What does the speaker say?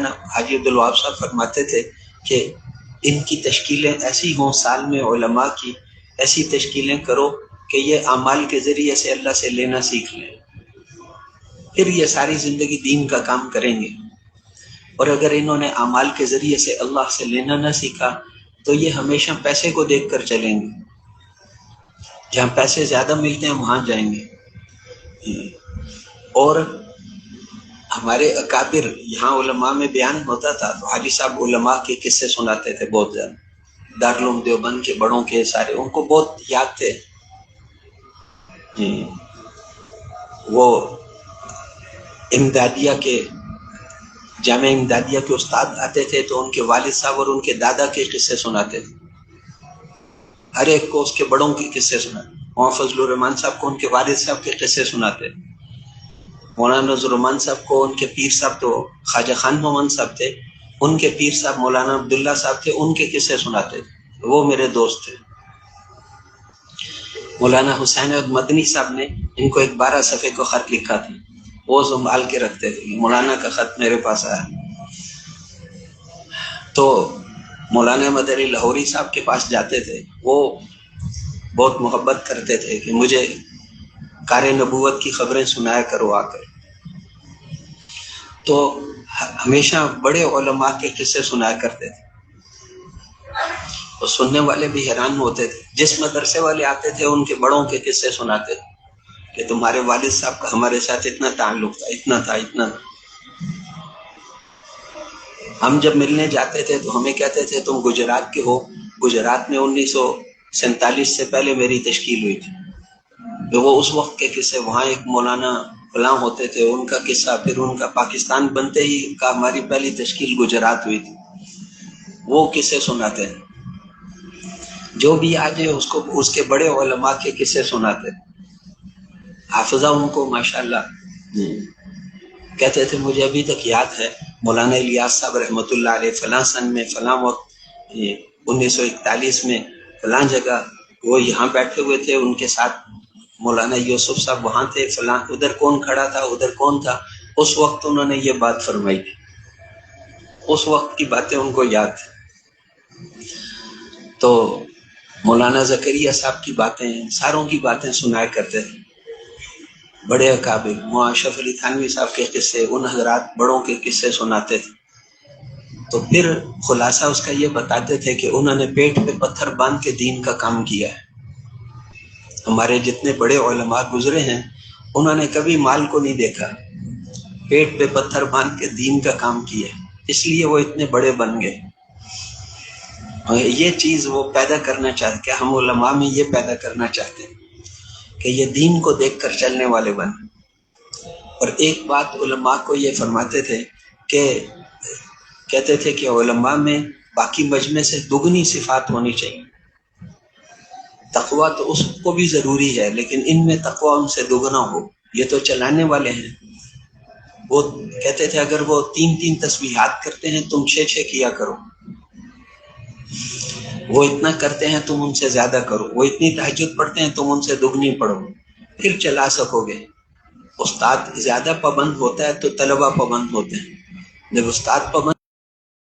حاجی عبدالوہاب صاحب فرماتے تھے کہ ان کی تشکیلیں ایسی ہوں، سال میں علماء کی ایسی تشکیلیں کرو کہ یہ اعمال کے ذریعے سے اللہ سے لینا سیکھ لیں، پھر یہ ساری زندگی دین کا کام کریں گے۔ اور اگر انہوں نے اعمال کے ذریعے سے اللہ سے لینا نہ سیکھا تو یہ ہمیشہ پیسے کو دیکھ کر چلیں گے، جہاں پیسے زیادہ ملتے ہیں وہاں جائیں گے۔ اور ہمارے اکابر یہاں علماء میں بیان ہوتا تھا تو حاجی صاحب علماء کے قصے سناتے تھے بہت زیادہ، دارالعلوم دیوبند کے بڑوں کے سارے ان کو بہت یاد تھے۔ وہ امدادیہ کے جامعہ امدادیہ کے استاد آتے تھے تو ان کے والد صاحب اور ان کے دادا کے قصے سناتے تھے، ہر ایک کو اس کے بڑوں کے قصے سناتے۔ مولانا فضل الرحمان صاحب کو ان کے والد صاحب کے قصے سناتے، مولانا نذر الرحمان صاحب کو ان کے پیر صاحب تو خواجہ خان محمد صاحب تھے، ان کے پیر صاحب مولانا عبداللہ صاحب تھے، ان کے قصے سناتے تھے، وہ میرے دوست تھے۔ مولانا حسین احمد مدنی صاحب نے ان کو ایک 12 صفحے کو خط لکھا تھا، وہ سنبھال کے رکھتے تھے، مولانا کا خط میرے پاس آیا تو مولانا احمد علی لاہوری صاحب کے پاس جاتے تھے، وہ بہت محبت کرتے تھے کہ مجھے کار نبوت کی خبریں سنایا کرو آ کر، تو ہمیشہ بڑے علماء کے قصے سنایا کرتے تھے، اور سننے والے بھی حیران ہوتے تھے۔ جس مدرسے والے آتے تھے ان کے بڑوں کے قصے سناتے تھے کہ تمہارے والد صاحب کا ہمارے ساتھ اتنا تعلق تھا، اتنا تھا، اتنا تھا۔ ہم جب ملنے جاتے تھے تو ہمیں کہتے تھے تم گجرات کے ہو، گجرات میں 1947 سے پہلے میری تشکیل ہوئی تھی، تو وہ اس وقت کے قصے، وہاں ایک مولانا فلاں ہوتے تھے ان کا قصہ، پھر ان کا پاکستان بنتے ہی کا ہماری پہلی تشکیل گجرات ہوئی تھی، وہ قصے سناتے ہیں۔ جو بھی آ جائے اس کو اس کے بڑے علماء کے قصے سناتے، حافظہ ان کو ماشاءاللہ کہتے تھے۔ مجھے ابھی تک یاد ہے مولانا الیاس صاحب رحمۃ اللہ علیہ فلاں سن میں فلاں وقت 1941 میں فلاں جگہ وہ یہاں بیٹھے ہوئے تھے، ان کے ساتھ مولانا یوسف صاحب وہاں تھے، فلاں ادھر کون کھڑا تھا، ادھر کون تھا، اس وقت انہوں نے یہ بات فرمائی تھی، اس وقت کی باتیں ان کو یاد تھی۔ تو مولانا زکریا صاحب کی باتیں، ساروں کی باتیں سنایا کرتے تھے، بڑے اکابر مولانا اشرف علی تھانوی صاحب کے قصے، ان حضرات بڑوں کے قصے سناتے تھے۔ تو پھر خلاصہ اس کا یہ بتاتے تھے کہ انہوں نے پیٹ پہ پتھر باندھ کے دین کا کام کیا ہے۔ ہمارے جتنے بڑے علماء گزرے ہیں انہوں نے کبھی مال کو نہیں دیکھا، پیٹ پہ پتھر باندھ کے دین کا کام کیا، اس لیے وہ اتنے بڑے بن گئے۔ اور یہ چیز وہ پیدا کرنا چاہتے، کہ ہم علماء میں یہ پیدا کرنا چاہتے ہیں کہ یہ دین کو دیکھ کر چلنے والے بن۔ اور ایک بات علماء کو یہ فرماتے تھے کہ کہتے تھے کہ علماء میں باقی مجمع سے دگنی صفات ہونی چاہیے، تقویٰ تو اس کو بھی ضروری ہے لیکن ان میں تقویٰ ان سے دگنا ہو۔ یہ تو چلانے والے ہیں، وہ کہتے تھے اگر وہ 3 تسبیحات کرتے ہیں تم 6 کیا کرو، وہ اتنا کرتے ہیں تم ان سے زیادہ کرو، وہ اتنی تہجد پڑھتے ہیں تم ان سے دگنی پڑھو، پھر چلا سکو گے۔ استاد زیادہ پابند ہوتا ہے تو طلبہ پابند ہوتے ہیں، جب استاد پابند